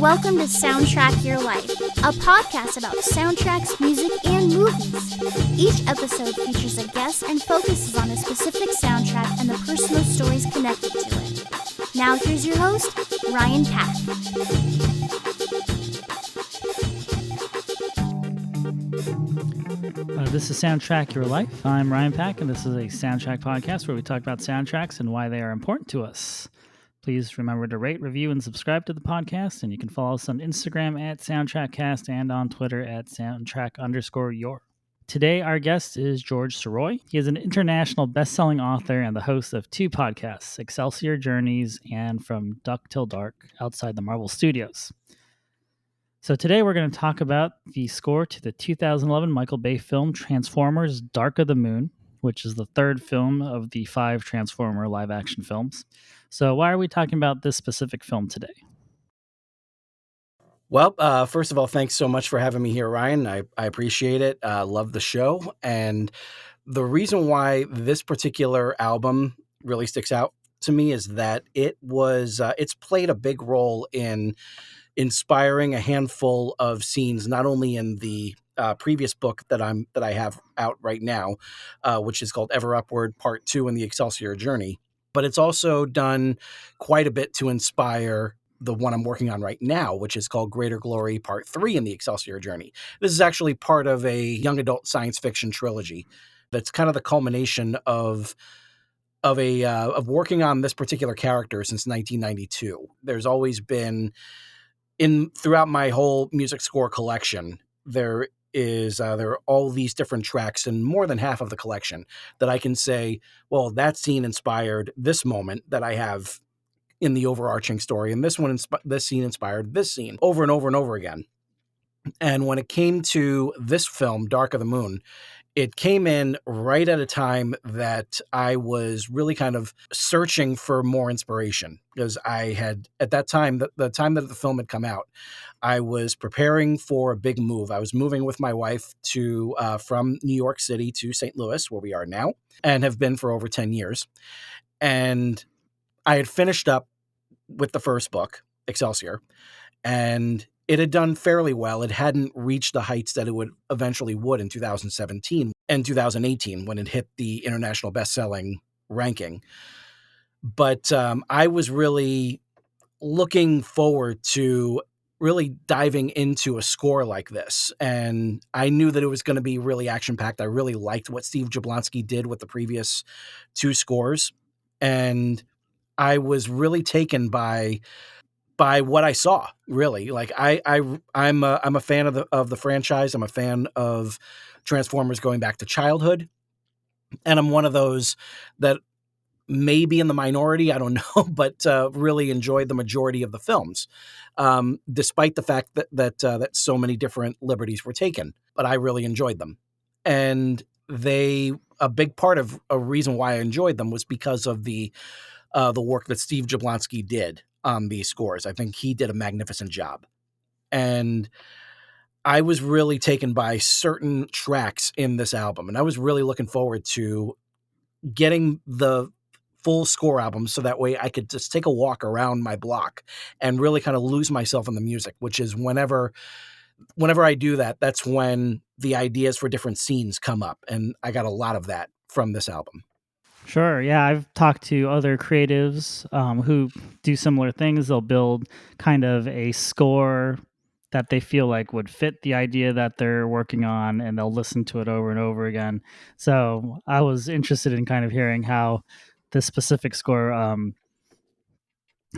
Welcome to Soundtrack Your Life, a podcast about soundtracks, music, and movies. Each episode features a guest and focuses on a specific soundtrack and the personal stories connected to it. Now here's your host, Ryan Pack. This is Soundtrack Your Life. I'm Ryan Pack, and this is a soundtrack podcast where we talk about soundtracks and why they are important to us. Please remember to rate, review, and subscribe to the podcast, and you can follow us on Instagram at SoundtrackCast and on Twitter at Soundtrack_your. Today, our guest is George Sirois. He is an international best-selling author and the host of two podcasts, Excelsior Journeys and From Dusk Till Dark, outside the Marvel Studios. So today we're going to talk about the score to the 2011 Michael Bay film Transformers Dark of the Moon, which is the third film of the 5 Transformer live-action films. So why are we talking about this specific film today? Well, first of all, thanks so much for having me here, Ryan. I appreciate it. Love the show. And the reason why this particular album really sticks out to me is that it's played a big role in inspiring a handful of scenes, not only in the previous book that I have out right now, which is called Ever Upward Part 2 in the Excelsior Journey, but it's also done quite a bit to inspire the one I'm working on right now, which is called Greater Glory Part 3 in the Excelsior Journey. This is actually part of a young adult science fiction trilogy that's kind of the culmination of working on this particular character since 1992. There's always been, throughout my whole music score collection, there are all these different tracks, and more than half of the collection that I can say, well, that scene inspired this moment that I have in the overarching story, and this scene inspired this scene, over and over and over again. And when it came to this film, Dark of the Moon, it came in right at a time that I was really kind of searching for more inspiration, because I had, at that time, the time that the film had come out, I was preparing for a big move. I was moving with my wife from New York City to St. Louis, where we are now, and have been for over 10 years. And I had finished up with the first book, Excelsior, and it had done fairly well. It hadn't reached the heights that it would in 2017 and 2018 when it hit the international best-selling ranking. But I was really looking forward to really diving into a score like this. And I knew that it was going to be really action-packed. I really liked what Steve Jablonsky did with the previous 2 scores. And I was really taken by what I saw, really. Like I'm a fan of the franchise. I'm a fan of Transformers going back to childhood. And I'm one of those that may be in the minority, I don't know, but really enjoyed the majority of the films, despite the fact that so many different liberties were taken. But I really enjoyed them. And a big part of a reason why I enjoyed them was because of the work that Steve Jablonsky did on these scores. I think he did a magnificent job. And I was really taken by certain tracks in this album. And I was really looking forward to getting the full score album so that way I could just take a walk around my block and really kind of lose myself in the music, which is whenever I do that, that's when the ideas for different scenes come up. And I got a lot of that from this album. Sure. Yeah, I've talked to other creatives who do similar things. They'll build kind of a score that they feel like would fit the idea that they're working on, and they'll listen to it over and over again. So I was interested in kind of hearing how this specific score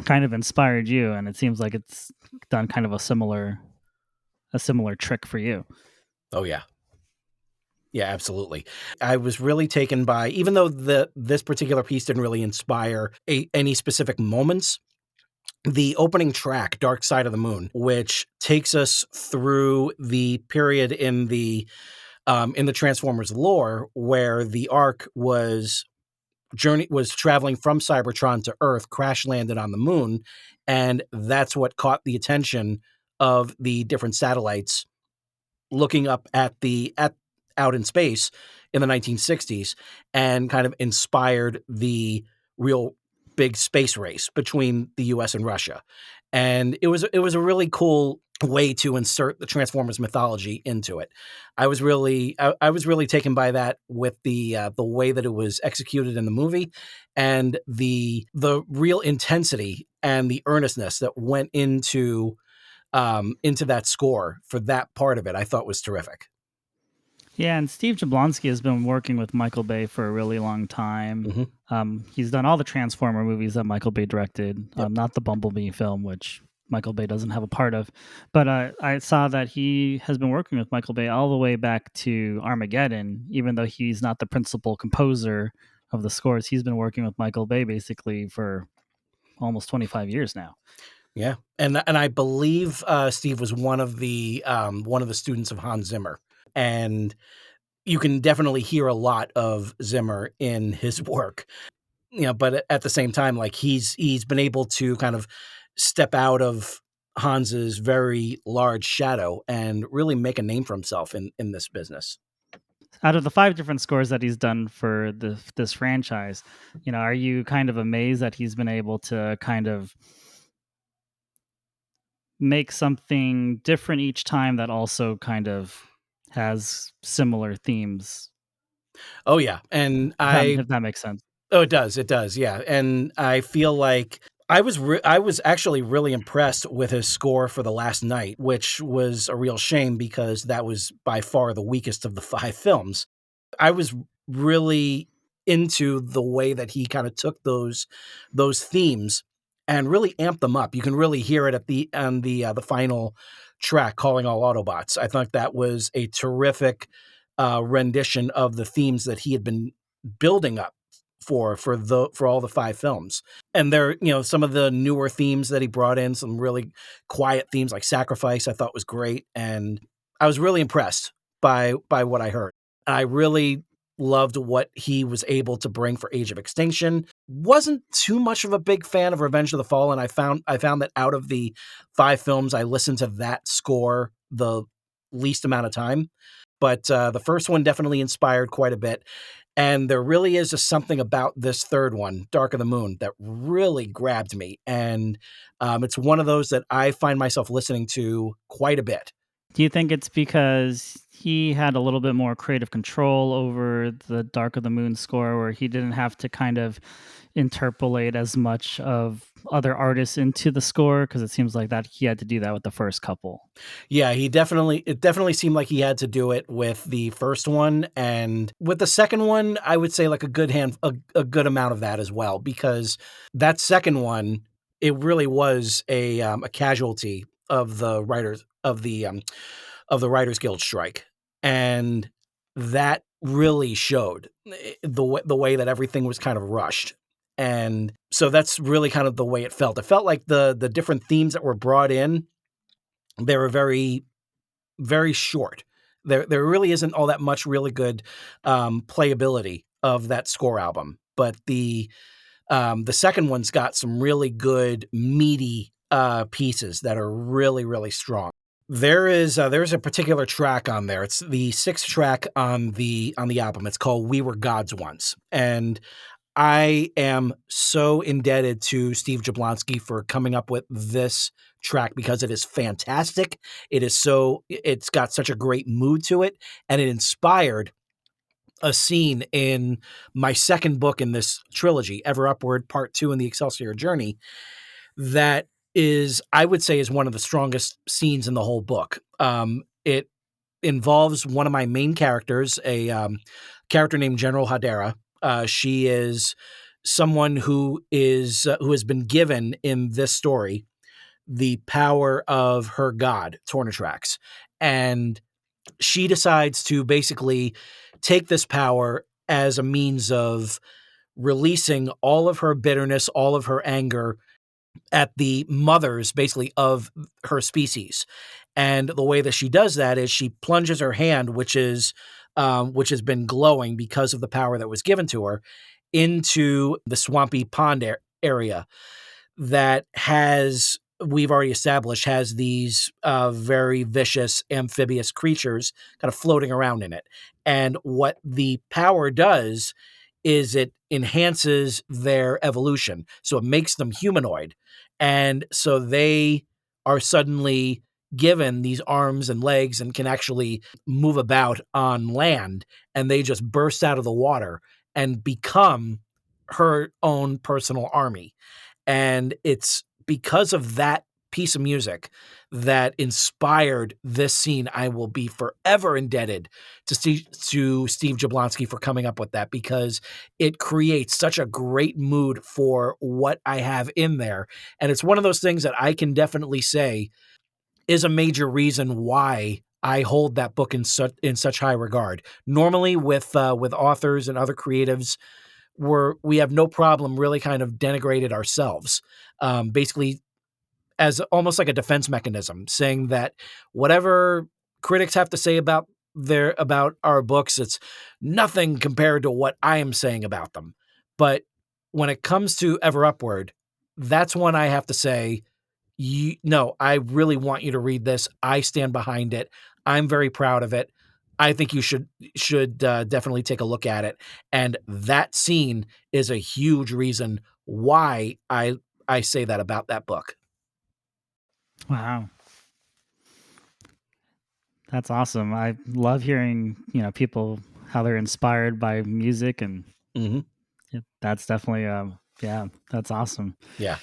kind of inspired you, and it seems like it's done kind of a similar trick for you. Oh, yeah. Yeah, absolutely. I was really taken by, even though this particular piece didn't really inspire any specific moments, the opening track, Dark Side of the Moon, which takes us through the period in the Transformers lore where the Ark was traveling from Cybertron to Earth, crash landed on the moon, and that's what caught the attention of the different satellites looking up out in space in the 1960s, and kind of inspired the real big space race between the US and Russia. And it was a really cool way to insert the Transformers mythology into it. I was really taken by that with the way that it was executed in the movie, and the real intensity and the earnestness that went into that score for that part of it. I thought was terrific. Yeah, and Steve Jablonsky has been working with Michael Bay for a really long time. Hmm. He's done all the Transformer movies that Michael Bay directed, Yep. not the Bumblebee film, which Michael Bay doesn't have a part of. But I saw that he has been working with Michael Bay all the way back to Armageddon, even though he's not the principal composer of the scores. He's been working with Michael Bay basically for almost 25 years now. Yeah, and I believe Steve was one of the students of Hans Zimmer, and you can definitely hear a lot of Zimmer in his work. But at the same time, like he's been able to kind of step out of Hans's very large shadow and really make a name for himself in this business. Out of the 5 different scores that he's done for this franchise, are you kind of amazed that he's been able to kind of make something different each time that also kind of has similar themes, Oh yeah, and if that makes sense? oh, it does, yeah, and I feel like I was actually really impressed with his score for The Last Night, which was a real shame because that was by far the weakest of the 5 films. I was really into the way that he kinda took those themes and really amped them up. You can really hear it at the final track, "Calling All Autobots." I thought that was a terrific, rendition of the themes that he had been building up for all the 5 films. And there, some of the newer themes that he brought in, some really quiet themes like Sacrifice, I thought was great, and I was really impressed by what I heard. I really loved what he was able to bring for Age of Extinction. Wasn't too much of a big fan of Revenge of the Fallen. I found that out of the 5 films, I listened to that score the least amount of time. But the first one definitely inspired quite a bit. And there really is just something about this third one, Dark of the Moon, that really grabbed me. And it's one of those that I find myself listening to quite a bit. Do you think it's because he had a little bit more creative control over the Dark of the Moon score, where he didn't have to kind of interpolate as much of other artists into the score? Because it seems like that he had to do that with the first couple. Yeah, it definitely seemed like he had to do it with the first one, and with the second one, I would say like a good amount of that as well, because that second one, it really was a casualty of the writers of the Writers Guild strike, and that really showed the way that everything was kind of rushed. And so that's really kind of the way it felt. It felt like the different themes that were brought in, they were very, very short. There really isn't all that much really good playability of that score album, but the second one's got some really good meaty pieces that are really, really strong. There's a particular track on there. It's the 6th track on the album. It's called "We Were Gods Once," and I am so indebted to Steve Jablonsky for coming up with this track because it is fantastic. It's got such a great mood to it, and it inspired a scene in my second book in this trilogy, Ever Upward Part 2 in the Excelsior Journey, that I would say, is one of the strongest scenes in the whole book. It involves one of my main characters, a character named General Hadera. She is someone who has been given in this story the power of her god, Tornatrax, and she decides to basically take this power as a means of releasing all of her bitterness, all of her anger at the mothers, basically, of her species. And the way that she does that is she plunges her hand, which which has been glowing because of the power that was given to her, into the swampy pond area that we've already established, has these very vicious amphibious creatures kind of floating around in it. And what the power does is it enhances their evolution. So it makes them humanoid. And so they are suddenly given these arms and legs and can actually move about on land, and they just burst out of the water and become her own personal army. And it's because of that piece of music that inspired this scene. I will be forever indebted to Steve Jablonsky for coming up with that, because it creates such a great mood for what I have in there. And it's one of those things that I can definitely say is a major reason why I hold that book in such high regard. Normally with authors and other creatives, we have no problem really kind of denigrated ourselves, basically as almost like a defense mechanism, saying that whatever critics have to say about our books, it's nothing compared to what I am saying about them. But when it comes to Ever Upward, that's when I have to say, no, I really want you to read this. I stand behind it. I'm very proud of it. I think you should definitely take a look at it. And that scene is a huge reason why I say that about that book. Wow. That's awesome. I love hearing, people how they're inspired by music, and that's definitely yeah, that's awesome. Yeah.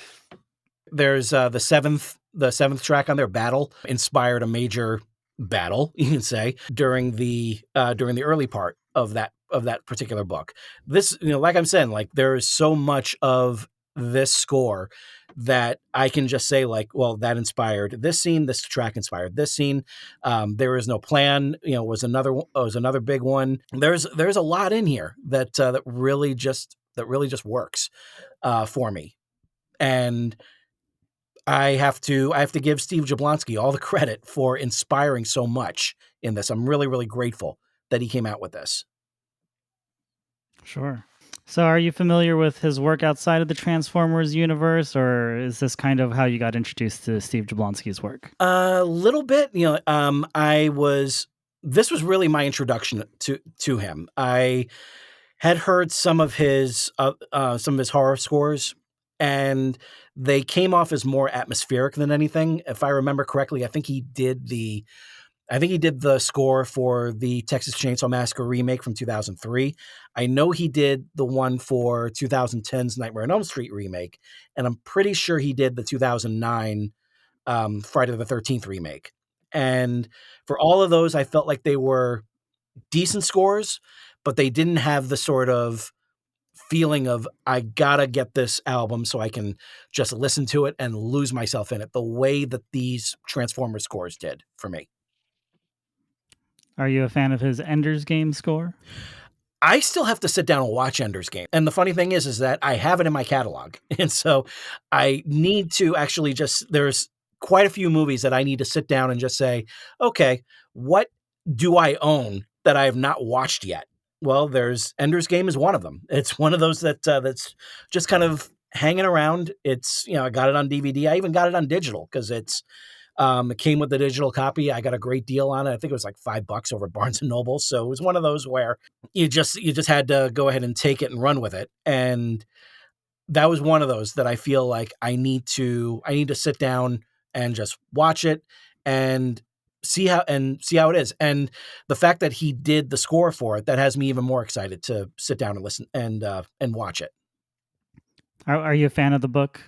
There's the seventh track on their Battle inspired a major battle, you can say, during the early part of that particular book. This, like I'm saying, like there is so much of this score that I can just say, like, well, that inspired this scene. This track inspired this scene. There is no plan. Was another big one. There's a lot in here that really just works for me, and I have to give Steve Jablonsky all the credit for inspiring so much in this. I'm really, really grateful that he came out with this. Sure. So are you familiar with his work outside of the Transformers universe, or is this kind of how you got introduced to Steve Jablonsky's work? A little bit, this was really my introduction to him. I had heard some of his horror scores, and they came off as more atmospheric than anything. If I remember correctly, I think he did the score for the Texas Chainsaw Massacre remake from 2003. I know he did the one for 2010's Nightmare on Elm Street remake, and I'm pretty sure he did the 2009 Friday the 13th remake. And for all of those, I felt like they were decent scores, but they didn't have the sort of feeling of, I gotta get this album so I can just listen to it and lose myself in it, the way that these Transformers scores did for me. Are you a fan of his Ender's Game score? I still have to sit down and watch Ender's Game. And the funny thing is that I have it in my catalog. And so I need to actually there's quite a few movies that I need to sit down and just say, okay, what do I own that I have not watched yet? Well, there's Ender's Game is one of them. It's one of those that's just kind of hanging around. It's, I got it on DVD. I even got it on digital because it came with the digital copy. I got a great deal on it. I think it was like $5 over at Barnes and Noble. So it was one of those where you just had to go ahead and take it and run with it. And that was one of those that I feel like I need to sit down and just watch it and see how it is. And the fact that he did the score for it, that has me even more excited to sit down and listen and watch it. Are you a fan of the book?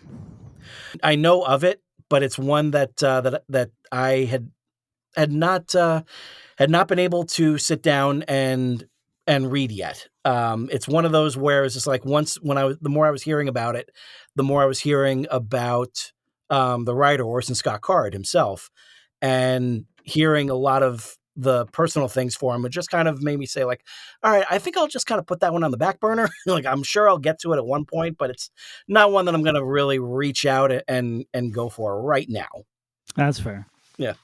I know of it, but it's one that I had not been able to sit down and read yet. It's one of those where it's just like the more I was hearing about it, the more I was hearing about the writer Orson Scott Card himself, and hearing a lot of the personal things for him. It just kind of made me say, like, all right, I think I'll just kind of put that one on the back burner. Like, I'm sure I'll get to it at one point, but it's not one that I'm going to really reach out and go for right now. That's fair. Yeah.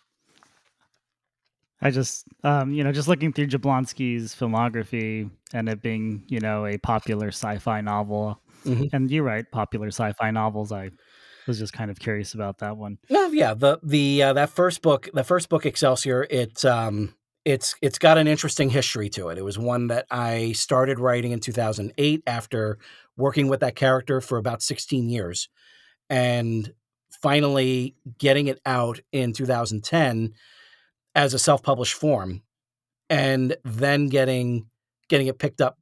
I just, just looking through Jablonsky's filmography and it being, a popular sci-fi novel, and you write popular sci-fi novels, I was just kind of curious about that one. No, yeah, that first book, Excelsior, it it's got an interesting history to it. It was one that I started writing in 2008 after working with that character for about 16 years, and finally getting it out in 2010 as a self-published form, and then getting it picked up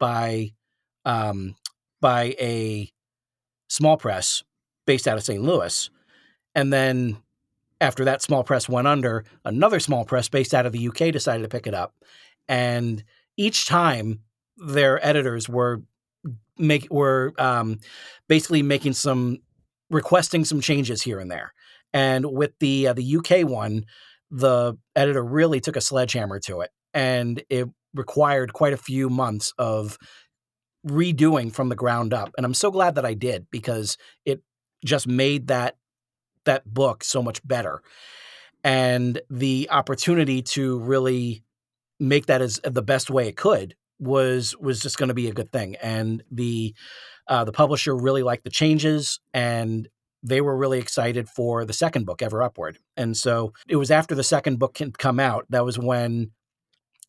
um, by a small press based out of St. Louis, and then after that small press went under, another small press based out of the UK decided to pick it up, and each time their editors were basically making some requesting some changes here and there. And with the UK one, the editor really took a sledgehammer to it, and it required quite a few months of redoing from the ground up. And I'm so glad that I did, because it just made that book so much better. And the opportunity to really make that as the best way it could was just going to be a good thing. And the publisher really liked the changes, and they were really excited for the second book, Ever Upward. And so it was after the second book had come out, that was when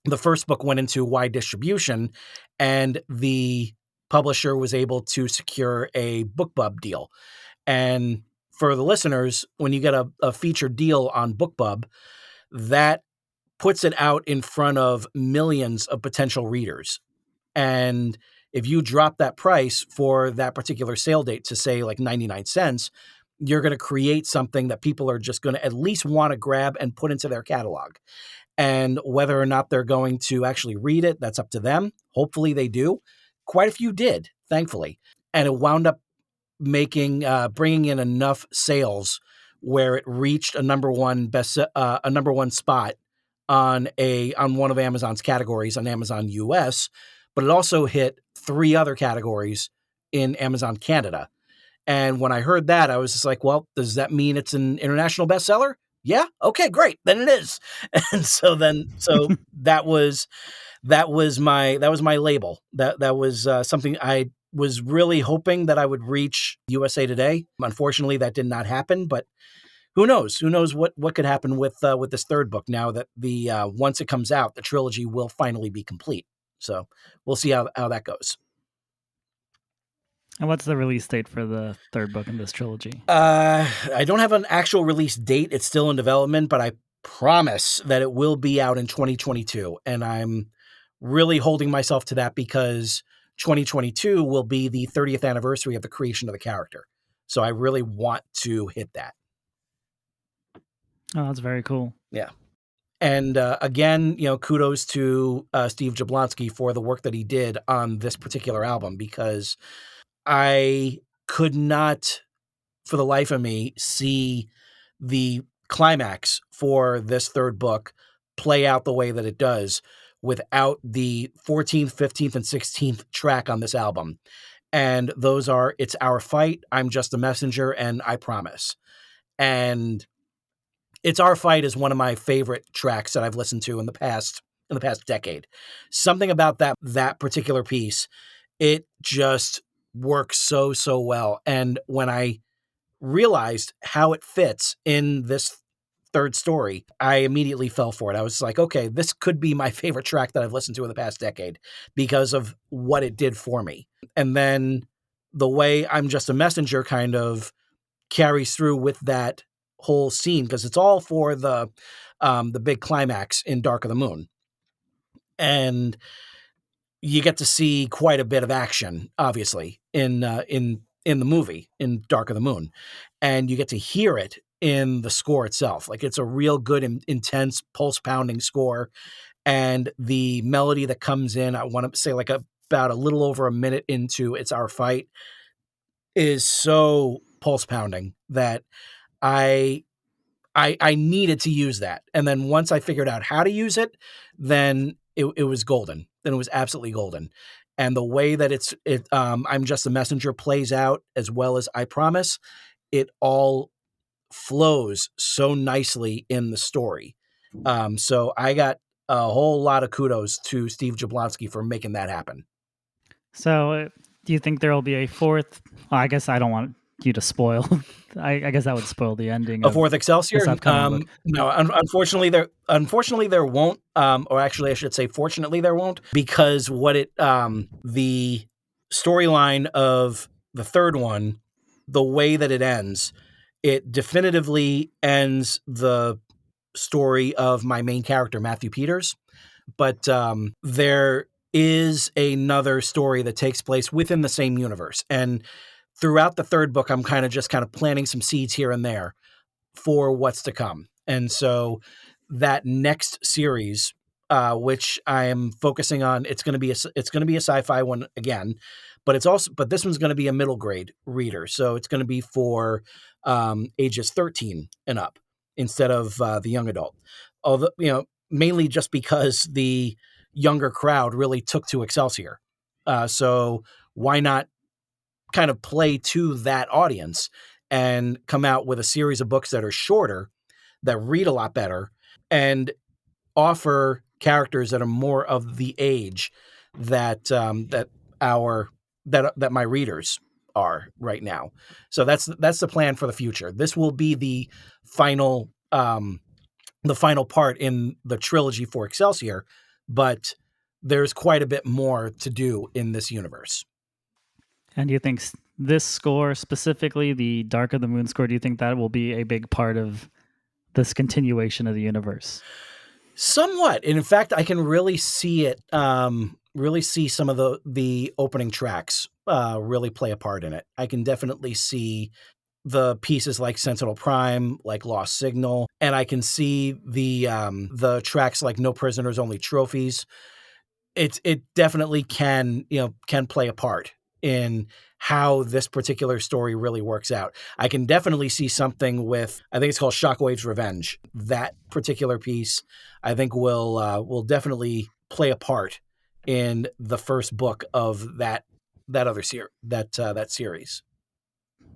the first book went into wide distribution, and the publisher was able to secure a BookBub deal. And for the listeners, when you get a featured deal on BookBub, that puts it out in front of millions of potential readers. And if you drop that price for that particular sale date to, say, like 99 cents, you're going to create something that people are just going to at least want to grab and put into their catalog. And whether or not they're going to actually read it, that's up to them. Hopefully they do. Quite a few did, thankfully. And it wound up bringing in enough sales where it reached a number one spot on one of Amazon's categories on Amazon US, but it also hit 3 other categories in Amazon Canada. And when I heard that, I was just like, well, does that mean it's an international bestseller? Yeah. Okay, great. Then it is. And so that was my label. That was something I was really hoping that I would reach USA Today. Unfortunately, that did not happen, but who knows? Who knows what could happen with this third book now that once it comes out, the trilogy will finally be complete. So we'll see how that goes. And what's the release date for the third book in this trilogy? I don't have an actual release date. It's still in development, but I promise that it will be out in 2022. And I'm really holding myself to that, because 2022 will be the 30th anniversary of the creation of the character. So I really want to hit that. Oh, that's very cool. Yeah. And again, kudos to Steve Jablonsky for the work that he did on this particular album, because I could not, for the life of me, see the climax for this third book play out the way that it does without the 14th, 15th, and 16th track on this album. And those are It's Our Fight, I'm Just a Messenger, and I Promise. And It's Our Fight is one of my favorite tracks that I've listened to in the past decade. Something about that particular piece, it just works so well. And when I realized how it fits in this third story, I immediately fell for it. I was like, okay, this could be my favorite track that I've listened to in the past decade because of what it did for me. And then the way I'm Just a Messenger kind of carries through with that whole scene, because it's all for the big climax in Dark of the Moon. And you get to see quite a bit of action, obviously, in the movie, in Dark of the Moon. And you get to hear it in the score itself. Like, it's a real good, intense, pulse-pounding score. And the melody that comes in, I want to say like about a little over a minute into It's Our Fight, is so pulse-pounding that I needed to use that. And then once I figured out how to use it, then it was golden. Then it was absolutely golden. And the way that I'm Just a Messenger plays out, as well as I Promise, it all flows so nicely in the story. So I got a whole lot of kudos to Steve Jablonsky for making that happen. So do you think there will be a fourth? Well, I guess I don't want you to spoil. I guess that would spoil the ending A of fourth Excelsior? this upcoming book. No, unfortunately there won't. Or actually, I should say, fortunately there won't, because the storyline of the third one, the way that it ends, it definitively ends the story of my main character, Matthew Peters. But there is another story that takes place within the same universe, and throughout the third book, I'm kind of planting some seeds here and there for what's to come. And so that next series, which I am focusing on, it's going to be a sci-fi one again, but this one's going to be a middle grade reader. So it's going to be for ages 13 and up instead of the young adult. Although, mainly just because the younger crowd really took to Excelsior. So why not kind of play to that audience and come out with a series of books that are shorter, that read a lot better, and offer characters that are more of the age that that my readers are right now. So that's the plan for the future. This will be the final part in the trilogy for Excelsior, but there's quite a bit more to do in this universe. And do you think this score, specifically the Dark of the Moon score, do you think that will be a big part of this continuation of the universe? Somewhat. And in fact, I can really see it, really see some of the opening tracks really play a part in it. I can definitely see the pieces like Sentinel Prime, like Lost Signal, and I can see the tracks like No Prisoners, Only Trophies. It definitely can play a part in how this particular story really works out. I can definitely see something with, I think it's called Shockwave's Revenge. That particular piece, I think will definitely play a part in the first book of that series.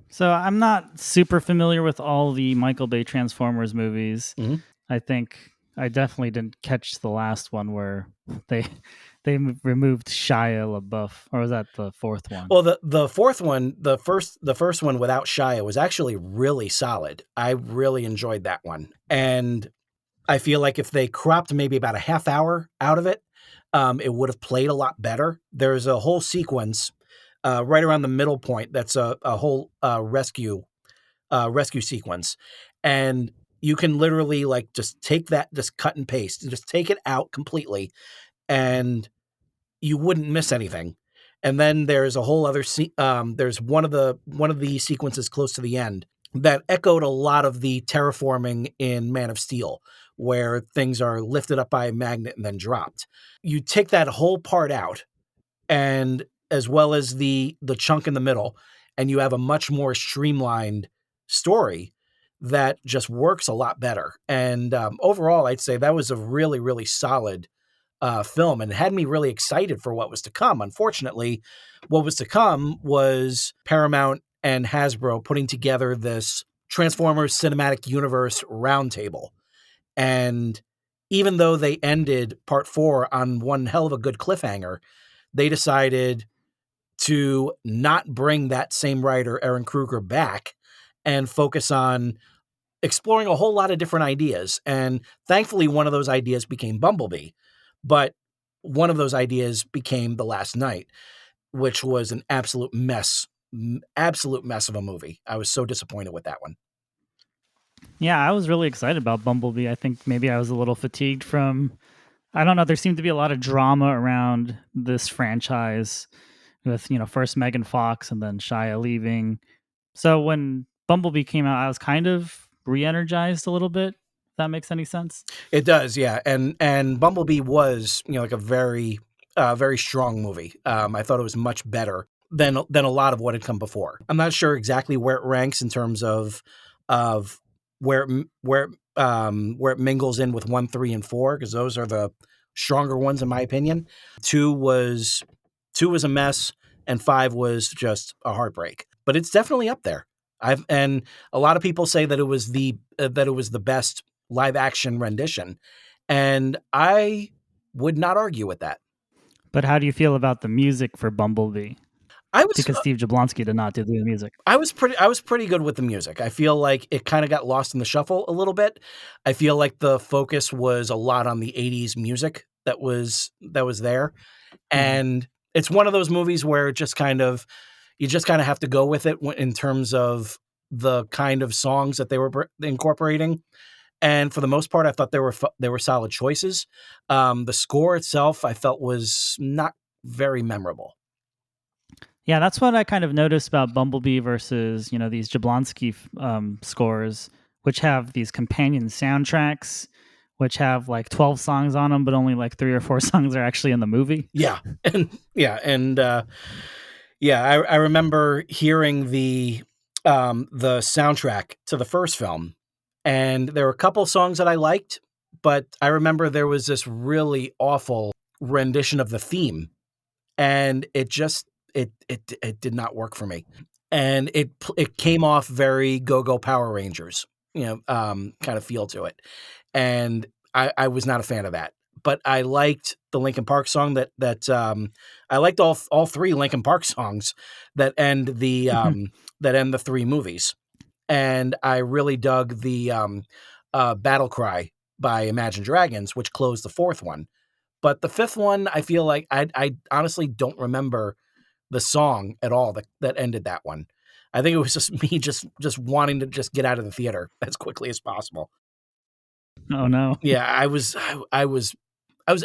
So I'm not super familiar with all the Michael Bay Transformers movies. Mm-hmm. I think I definitely didn't catch the last one where they removed Shia LaBeouf, or was that the fourth one? Well, the fourth one, the first one without Shia was actually really solid. I really enjoyed that one, and I feel like if they cropped maybe about a half hour out of it, it would have played a lot better. There's a whole sequence right around the middle point that's a whole rescue sequence, and you can literally like just take that, just cut and paste, and just take it out completely, and you wouldn't miss anything. And then there's a whole other there's one of the sequences close to the end that echoed a lot of the terraforming in Man of Steel, where things are lifted up by a magnet and then dropped. You take that whole part out, and as well as the chunk in the middle, and you have a much more streamlined story that just works a lot better. And overall, I'd say that was a really, really solid film, and it had me really excited for what was to come. Unfortunately, what was to come was Paramount and Hasbro putting together this Transformers Cinematic Universe roundtable. And even though they ended part 4 on one hell of a good cliffhanger, they decided to not bring that same writer, Aaron Kruger, back and focus on exploring a whole lot of different ideas. And thankfully, one of those ideas became Bumblebee. But one of those ideas became The Last Knight, which was an absolute mess of a movie. I was so disappointed with that one. Yeah, I was really excited about Bumblebee. I think maybe I was a little fatigued from, I don't know, there seemed to be a lot of drama around this franchise with, first Megan Fox and then Shia leaving. So when Bumblebee came out, I was kind of re-energized a little bit. If that makes any sense? It does, yeah. And Bumblebee was, like a very, very strong movie. I thought it was much better than a lot of what had come before. I'm not sure exactly where it ranks in terms of where it mingles in with 1, 3, and 4, because those are the stronger ones in my opinion. 2 was a mess, and 5 was just a heartbreak. But it's definitely up there. And a lot of people say that it was the best live action rendition, and I would not argue with that. But how do you feel about the music for Bumblebee? I was because Steve Jablonsky did not do the music. I was pretty good with the music. I feel like it kind of got lost in the shuffle a little bit. I feel like the focus was a lot on the 80s music that was there. Mhm. And it's one of those movies where it just kind of you just kind of have to go with it in terms of the kind of songs that they were incorporating. And for the most part, I thought they were solid choices. The score itself, I felt, was not very memorable. Yeah, that's what I kind of noticed about Bumblebee versus, these Jablonsky scores, which have these companion soundtracks, which have like 12 songs on them, but only like 3 or 4 songs are actually in the movie. Yeah, and yeah, I remember hearing the soundtrack to the first film, and there were a couple songs that I liked, but I remember there was this really awful rendition of the theme, and it just it did not work for me, and it came off very Go Go Power Rangers, kind of feel to it, and I was not a fan of that. But I liked the Linkin Park song I liked all three Linkin Park songs that end the three movies, and I really dug the Battle Cry by Imagine Dragons, which closed the fourth one. But the fifth one, I feel like I honestly don't remember the song at all that ended that one. I think it was just me just wanting to just get out of the theater as quickly as possible. Oh no. Yeah, I was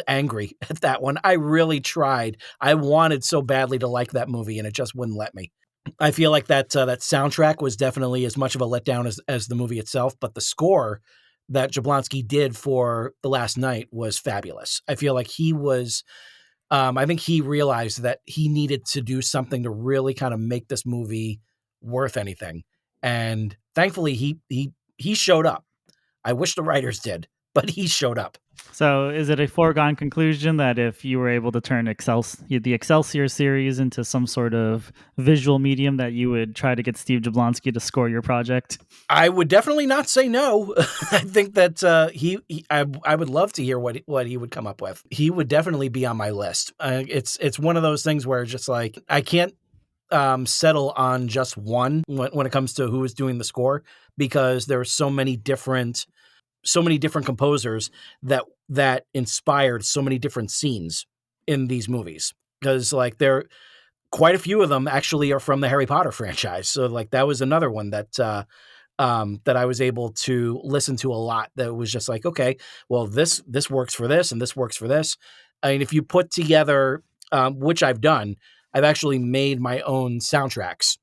angry at that one. I really tried. I wanted so badly to like that movie, and it just wouldn't let me. I feel like that soundtrack was definitely as much of a letdown as the movie itself, but the score that Jablonsky did for The Last Night was fabulous. I feel like I think he realized that he needed to do something to really kind of make this movie worth anything, and thankfully he showed up. I wish the writers did, but he showed up. So, is it a foregone conclusion that if you were able to turn the Excelsior series into some sort of visual medium, that you would try to get Steve Jablonsky to score your project? I would definitely not say no. I think that I would love to hear what he would come up with. He would definitely be on my list. It's one of those things where it's just like I can't settle on just one when it comes to who is doing the score, because there are so many different composers that inspired so many different scenes in these movies. Because like there quite a few of them actually are from the Harry Potter franchise. So like that was another one that I was able to listen to a lot. That was just like, okay, well this works for this and this works for this. I mean, if you put together, which I've done, I've actually made my own soundtracks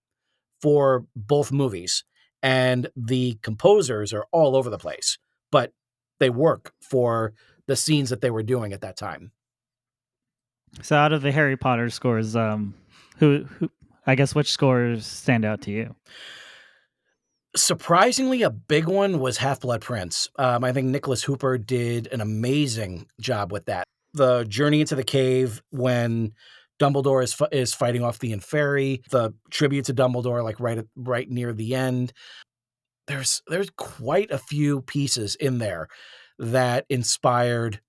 for both movies, and the composers are all over the place, but they work for the scenes that they were doing at that time. So, out of the Harry Potter scores, who, I guess, which scores stand out to you? Surprisingly, a big one was Half Blood Prince. I think Nicholas Hooper did an amazing job with that. The journey into the cave when Dumbledore is fighting off the Inferi, the tribute to Dumbledore, like right near the end. There's quite a few pieces in there that inspired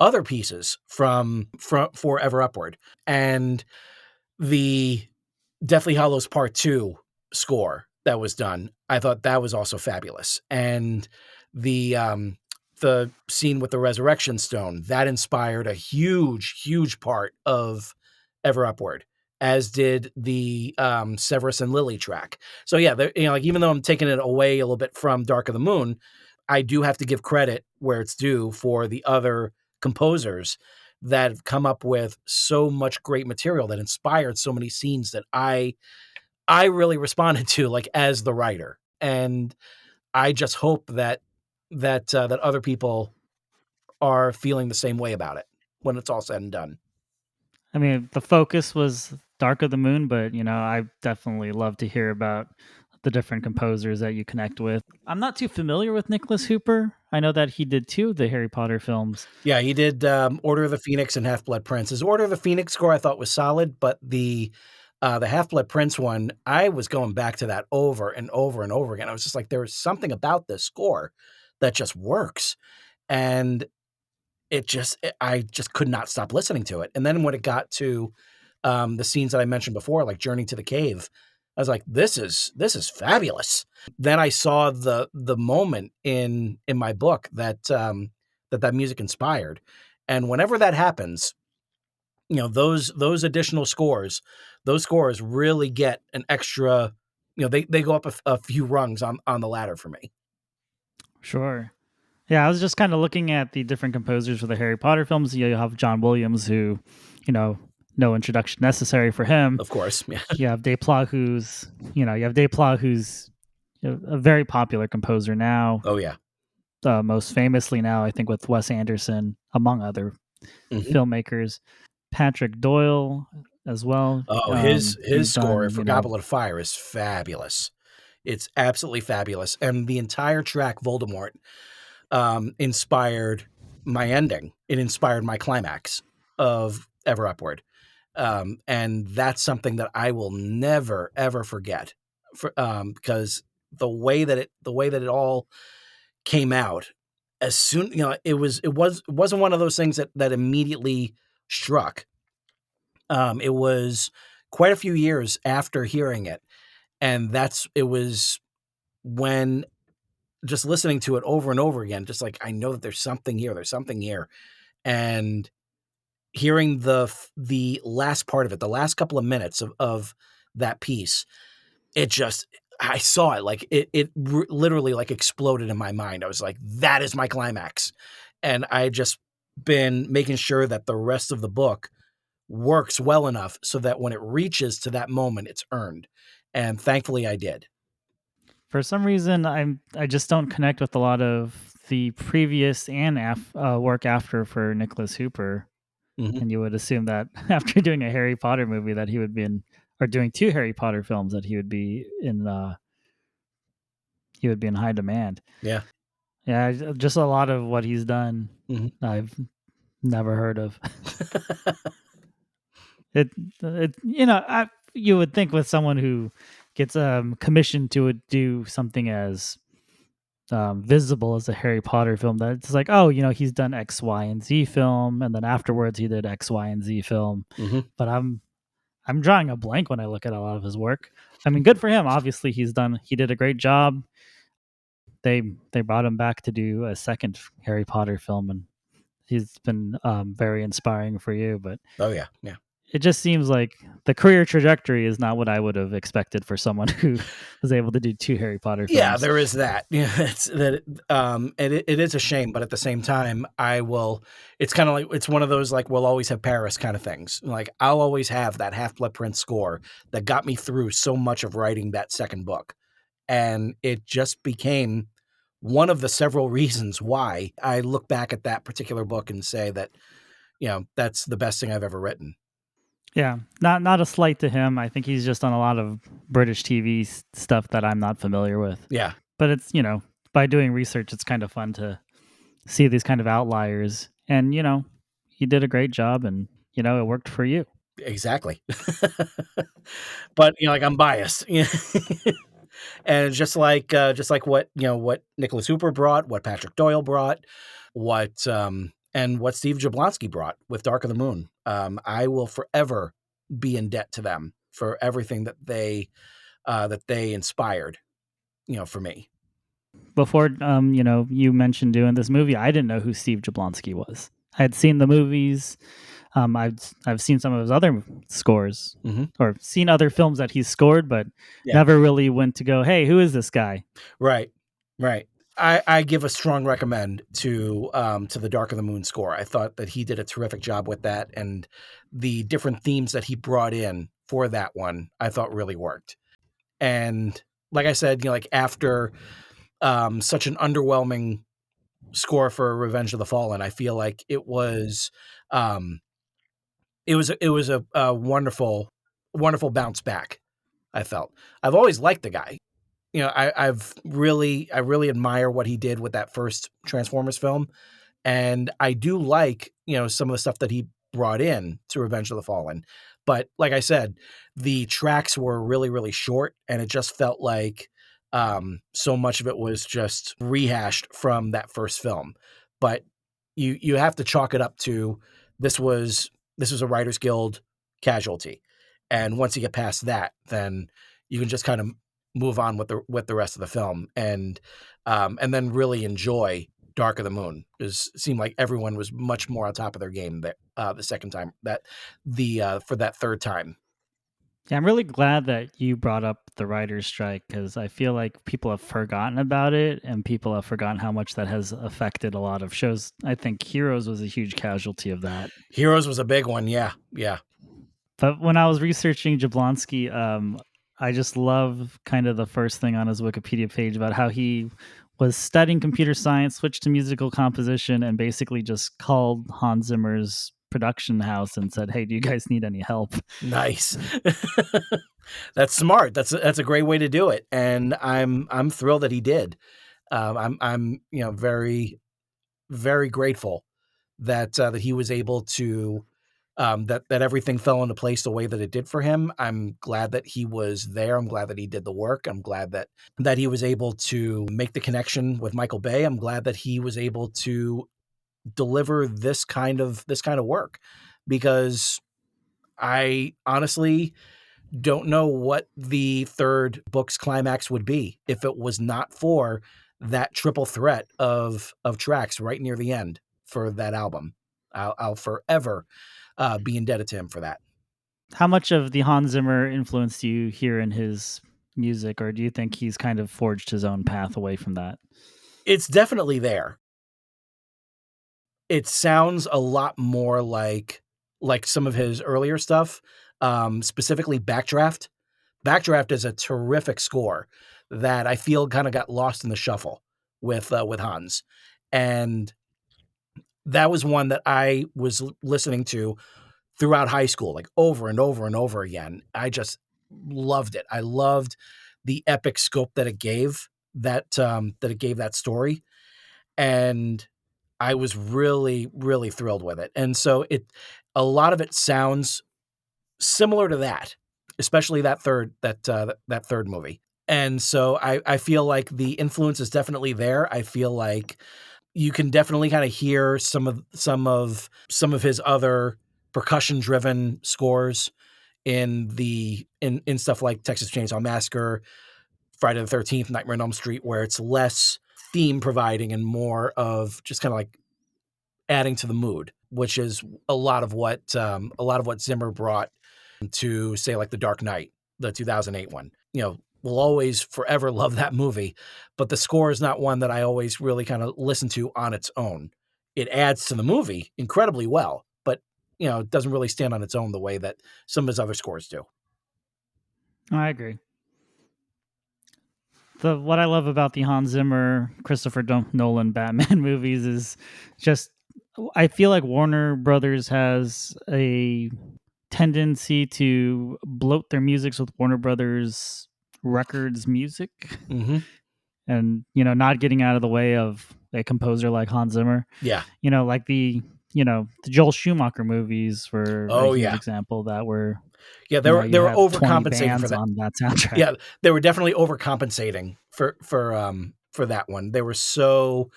other pieces from Forever Upward, and the Deathly Hollows Part 2 score that was done, I thought that was also fabulous. And the scene with the Resurrection Stone, that inspired a huge part of Ever Upward, as did the Severus and Lily track. So yeah, like even though I'm taking it away a little bit from Dark of the Moon, I do have to give credit where it's due for the other composers that have come up with so much great material that inspired so many scenes that I really responded to, like, as the writer. And I just hope that other people are feeling the same way about it when it's all said and done. I mean, the focus was Dark of the Moon, but I definitely love to hear about the different composers that you connect with. I'm not too familiar with Nicholas Hooper. I know that he did two of the Harry Potter films. Yeah, he did Order of the Phoenix and Half Blood Prince. His Order of the Phoenix score I thought was solid, but the Half Blood Prince one, I was going back to that over and over and over again. I was just like, there was something about this score that just works, and I just could not stop listening to it. And then when it got to The scenes that I mentioned before, like Journey to the Cave, I was like, this is fabulous. Then I saw the moment in my book that that music inspired, and whenever that happens, those additional scores, those scores really get an extra. They go up a few rungs on the ladder for me. Sure. Yeah, I was just kind of looking at the different composers for the Harry Potter films. You have John Williams, who, you know, no introduction necessary for him. Of course, yeah. You have Desplat, who's a very popular composer now. Oh yeah. Most famously now, I think, with Wes Anderson, among other Mhm. filmmakers. Patrick Doyle as well. Oh, his He's score done, for Goblet of Fire is fabulous. It's absolutely fabulous, and the entire track Voldemort inspired my ending. It inspired my climax of Ever Upward, and that's something that I will never ever forget. Because the way that it all came out, as soon it wasn't one of those things that immediately struck. It was quite a few years after hearing it, and it was when just listening to it over and over again, just like I know that there's something here, and hearing the last part of it, the last couple of minutes of that piece, it just I saw it like literally like exploded in my mind. I was like, that is my climax, and I just been making sure that the rest of the book works well enough so that when it reaches to that moment, it's earned, and thankfully I did. For some reason, I just don't connect with a lot of the previous and work after for Nicholas Hooper. Mhm. And you would assume that after doing a Harry Potter movie, that he would be in, or doing two Harry Potter films, that he would be in high demand. Yeah. Yeah, just a lot of what he's done, Mhm. I've never heard of. It, you would think with someone who gets commissioned to do something as visible as a Harry Potter film, that it's like, oh, he's done X, Y, and Z film, and then afterwards he did X, Y, and Z film. Mhm. But I'm drawing a blank when I look at a lot of his work. I mean, good for him. Obviously, he did a great job. They brought him back to do a second Harry Potter film, and he's been very inspiring for you. But Oh, yeah, yeah. it just seems like the career trajectory is not what I would have expected for someone who was able to do two Harry Potter Yeah, films. there is that. Yeah, and it is a shame, but at the same time, it's kinda like it's one of those, like, "We'll always have Paris" kinda things. Like, I'll always have that Half-Blood Prince score that got me through so much of writing that second book, and it just became one of the several reasons why I look back at that particular book and say that, that's the best thing I've ever written. Yeah, not a slight to him. I think he's just done a lot of British TV stuff that I'm not familiar with. Yeah, But it's, by doing research, it's kind of fun to see these kind of outliers. And, you did a great job, and, it worked for you. exactly. But, like, I'm biased. And just like what, what Nicholas Hooper brought, what Patrick Doyle brought, and what Steve Jablonsky brought with Dark of the Moon. I will forever be in debt to them for everything that they inspired, for me. Before, you mentioned doing this movie, I didn't know who Steve Jablonsky was. I had seen the movies. I've seen some of his other scores, Mhm. or seen other films that he's scored, but Yeah. never really went to go, hey, who is this guy? Right. Right. I give a strong recommend to the Dark of the Moon score. I thought that he did a terrific job with that, and the different themes that he brought in for that one, I thought really worked. And like I said, like after such an underwhelming score for Revenge of the Fallen, I feel like um, it was a wonderful wonderful bounce back. I felt I've always liked the guy. I really admire what he did with that first Transformers film, and I do like some of the stuff that he brought in to Revenge of the Fallen. But like I said, the tracks were really really short, and it just felt like so much of it was just rehashed from that first film. But you have to chalk it up to this was this was a Writers Guild casualty. And once you get past that, then you can just kind of move on with the rest of the film, and then really enjoy Dark of the Moon. It seemed like everyone was much more on top of their game that the second time, that for that third time. Yeah, I'm really glad that you brought up the writer's strike because I feel like people have forgotten about it and people have forgotten how much that has affected a lot of shows. I think Heroes was a huge casualty of that. Heroes was a big one, yeah. But when I was researching Jablonski, I just love kind of the first thing on his Wikipedia page about how he was studying computer science, switched to musical composition, and basically just called Hans Zimmer's production house and said, "Hey, do you guys need any help?" Nice. That's smart. That's a great way to do it, and I'm thrilled that he did. I'm very, very grateful that that he was able to that everything fell into place the way that it did for him. I'm glad that he was there. I'm glad that he did the work. I'm glad that he was able to make the connection with Michael Bay. I'm glad that he was able to deliver this kind of work, because I honestly don't know what the third book's climax would be if it was not for that triple threat of tracks right near the end for that album. I'll forever be indebted to him for that. How much of the Hans Zimmer influence do you hear in his music, or do you think he's kind of forged his own path away from that? It's definitely there. It sounds a lot more like some of his earlier stuff, specifically Backdraft. Backdraft is a terrific score that I feel kind of got lost in the shuffle with Hans, and that was one that I was listening to throughout high school, like over and over and over again. I just loved it. I loved the epic scope that it gave that story, and I was really, really thrilled with it. And so a lot of it sounds similar to that, especially that third movie. And so I feel like the influence is definitely there. I feel like you can definitely kind of hear some of his other percussion driven scores in stuff like Texas Chainsaw Massacre, Friday the 13th, Nightmare on Elm Street, where it's less theme providing and more of just kind of like adding to the mood, which is a lot of what Zimmer brought to, say, like The Dark Knight, the 2008 one. We'll always forever love that movie, but the score is not one that I always really kind of listen to on its own. It adds to the movie incredibly well, but it doesn't really stand on its own the way that some of his other scores do. I agree. What I love about the Hans Zimmer, Christopher Nolan Batman movies is just, I feel like Warner Brothers has a tendency to bloat their musics with Warner Brothers Records music, and not getting out of the way of a composer like Hans Zimmer. Yeah, like the Joel Schumacher movies were a huge example that were. Yeah, they were overcompensating for that on that soundtrack. Yeah, they were definitely overcompensating for that one. They were so.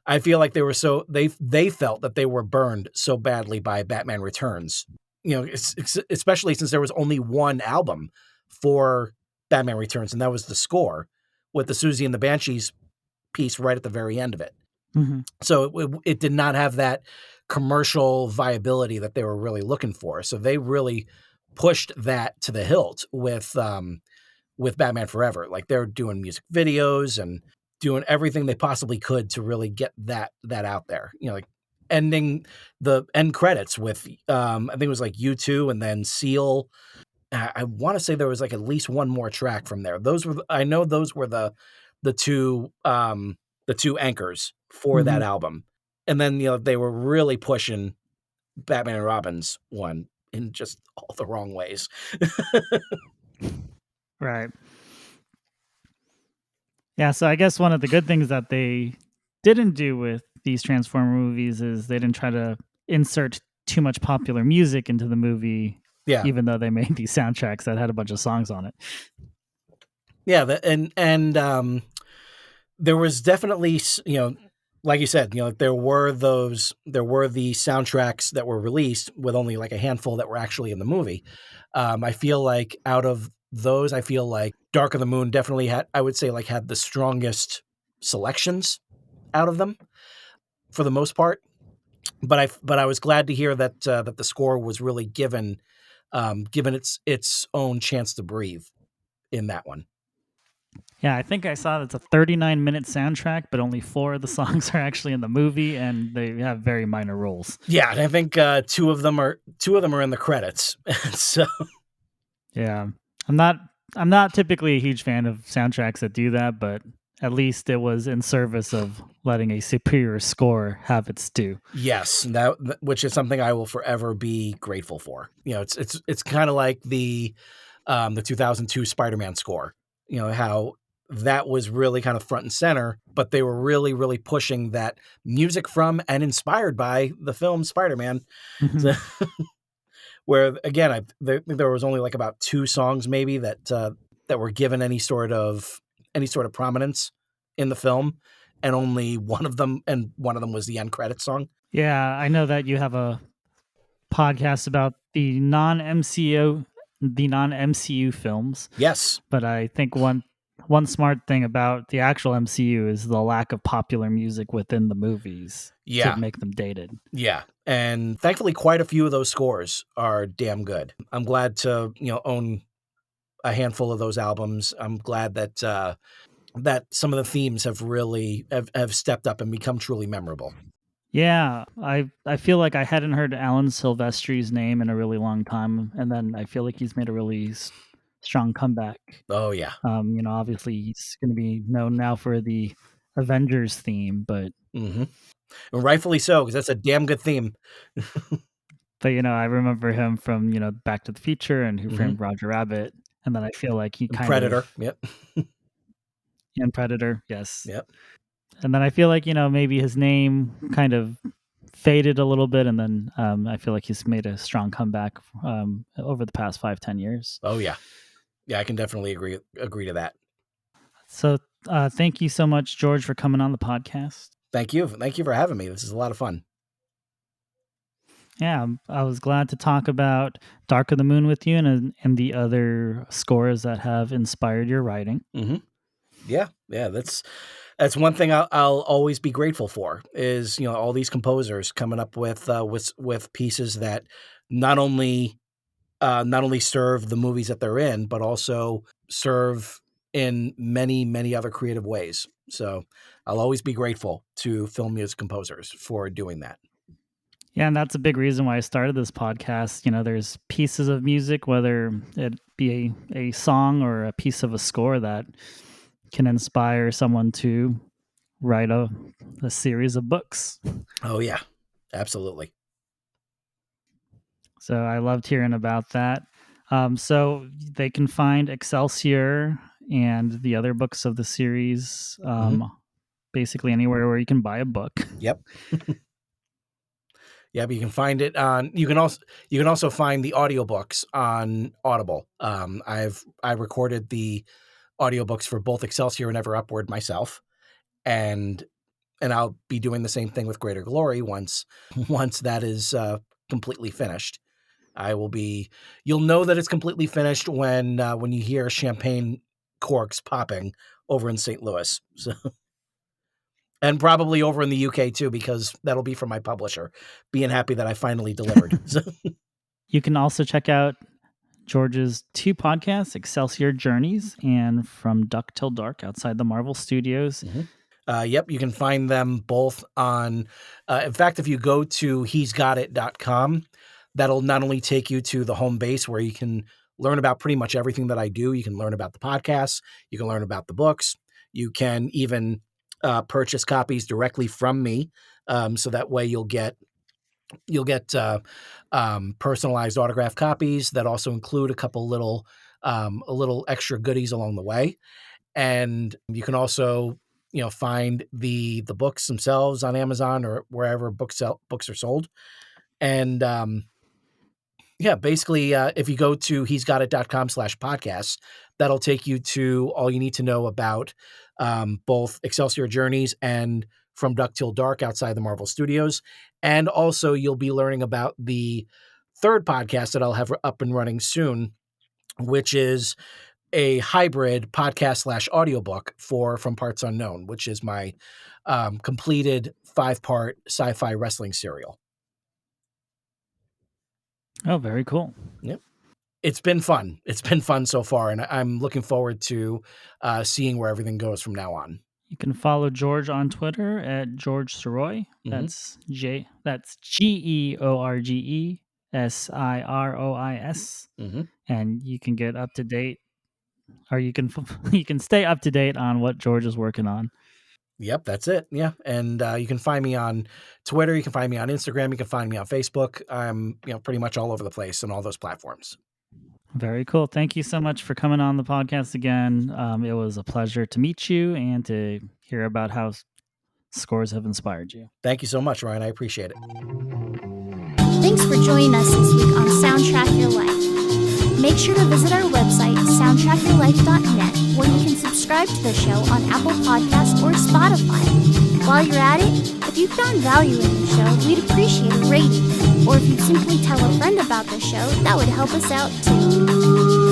I feel like they felt that they were burned so badly by Batman Returns. Especially since there was only one album for Batman Returns, and that was the score with the Susie and the Banshees piece right at the very end of it. Mm-hmm. So it did not have that commercial viability that they were really looking for. So they really pushed that to the hilt with Batman Forever. Like, they're doing music videos and doing everything they possibly could to really get that out there. Like ending the end credits with I think it was like U2 and then Seal. I want to say there was like at least one more track from there. Those were the two anchors for that album. And then they were really pushing Batman and Robin's one in just all the wrong ways. Right. Yeah, so I guess one of the good things that they didn't do with these Transformer movies is they didn't try to insert too much popular music into the movie. Yeah. Even though they made these soundtracks that had a bunch of songs on it. Yeah, and there was definitely, like you said, there were the soundtracks that were released with only like a handful that were actually in the movie. I feel like out of those, I feel like Dark of the Moon definitely I would say, like, had the strongest selections out of them for the most part. But I was glad to hear that that the score was really given its own chance to breathe in that one. Yeah, I think I saw it's a 39-minute soundtrack, but only 4 of the songs are actually in the movie, and they have very minor roles. Yeah, and I think two of them are in the credits. So Yeah, I'm not typically a huge fan of soundtracks that do that, but at least it was in service of letting a superior score have its due. yes, which is something I will forever be grateful for. It's kind of like the 2002 Spider-Man score. How that was really kind of front and center, but they were really, really pushing that music from and inspired by the film Spider-Man. So, Mhm. where again, there was only like about 2 songs maybe that were given any sort of prominence in the film, and only one of them was the end credit song. Yeah, I know that you have a podcast about the non-MCU films, Yes. but I think one smart thing about the actual MCU is the lack of popular music within the movies to Yeah. make them dated. Yeah. And thankfully quite a few of those scores are damn good. I'm glad to, own a handful of those albums. I'm glad that that some of the themes have really have stepped up and become truly memorable. Yeah, I feel like I hadn't heard Alan Silvestri's name in a really long time, and then I feel like he's made a really strong comeback. Oh yeah. Obviously he's going to be known now for the Avengers theme, but Mm-hmm. And rightfully so, because that's a damn good theme. I remember him from Back to the Future and Who Mm-hmm. Framed Roger Rabbit, and then I feel like he And kind Predator. of Yep. and Predator, yes, Yep. and then I feel like maybe his name kind of faded a little bit, and then I feel like he's made a strong comeback over the past 5-10 years. Oh yeah. Yeah, I can definitely agree to that. So thank you so much, George, for coming on the podcast. Thank you for having me. This is a lot of fun. Yeah, I was glad to talk about Dark of the Moon with you and the other scores that have inspired your writing. Mm-hmm. Yeah, that's one thing I'll always be grateful for is all these composers coming up with pieces that not only serve the movies that they're in, but also serve in many, many other creative ways. So I'll always be grateful to film music composers for doing that. Yeah, and that's a big reason why I started this podcast. There's pieces of music, whether it be a song or a piece of a score, that can inspire someone to write a series of books. Oh yeah, absolutely. So I loved hearing about that. So they can find Excelsior and the other books of the series basically anywhere where you can buy a book. Yep. Yeah, but you can find it on. You can also find the audiobooks on Audible. I recorded the audiobooks for both Excelsior and Ever Upward myself, and I'll be doing the same thing with Greater Glory once that is completely finished. You'll know that it's completely finished when you hear champagne corks popping over in St. Louis. So. And probably over in the UK too, because that'll be from my publisher being happy that I finally delivered. So, You can also check out George's 2 podcasts, Excelsior Journeys and From Duck Till Dark, outside the Marvel Studios. yep, you can find them both on. In fact, if you go to he'sgotit.com, that'll not only take you to the home base where you can learn about pretty much everything that I do. You can learn about the podcasts. You can learn about the books. You can even purchase copies directly from me, so that way you'll get personalized autographed copies that also include a little extra goodies along the way. And you can also find the books themselves on Amazon or wherever books are sold. And yeah, basically, if you go to he'sgotit.com/podcasts, that'll take you to all you need to know about both Excelsior Journeys and From Dusk Till Dark outside the Marvel Studios. And also you'll be learning about the third podcast that I'll have up and running soon, which is a hybrid podcast / audiobook for From Parts Unknown, which is my completed 5-part sci-fi wrestling serial. Oh, very cool. Yep. It's been fun. It's been fun so far, and I'm looking forward to seeing where everything goes from now on. You can follow George on Twitter at George Sirois. That's GeorgeSirois. And you can get up to date, or you can stay up to date on what George is working on. Yep, that's it. Yeah, and you can find me on Twitter. You can find me on Instagram. You can find me on Facebook. I'm pretty much all over the place on all those platforms. Very cool. Thank you so much for coming on the podcast again. It was a pleasure to meet you and to hear about how scores have inspired you. Thank you so much, Ryan. I appreciate it. Thanks for joining us this week on Soundtrack Your Life. Make sure to visit our website, soundtrackyourlife.net, where you can subscribe to the show on Apple Podcasts or Spotify. While you're at it, if you found value in the show, we'd appreciate a rating. Or if you'd simply tell a friend about the show, that would help us out too.